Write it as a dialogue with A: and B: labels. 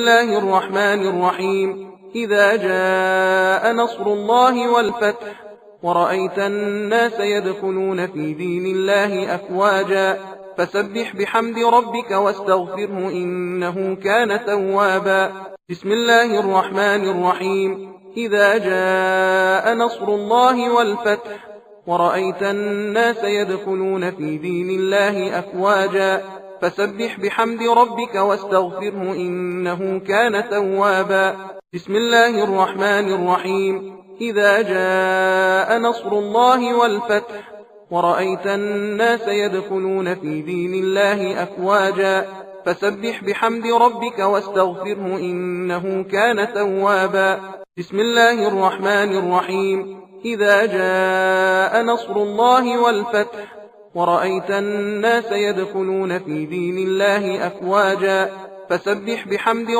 A: الله الرحمن الرحيم إذا جاء نصر الله والفتح ورأيت الناس يدخلون في دين الله أفواجا فسبح بحمد ربك واستغفره إنه كان توابا. بسم الله الرحمن الرحيم إذا جاء نصر الله والفتح ورأيت الناس يدخلون في دين الله أفواجا فسبح بحمد ربك واستغفره إنه كان توابا. بسم الله الرحمن الرحيم إذا جاء نصر الله والفتح ورأيت الناس يدخلون في دين الله أفواجا فسبح بحمد ربك واستغفره إنه كان توابا. بسم الله الرحمن الرحيم إذا جاء نصر الله والفتح ورأيت الناس يدخلون في دين الله أفواجا فسبح بحمد ربك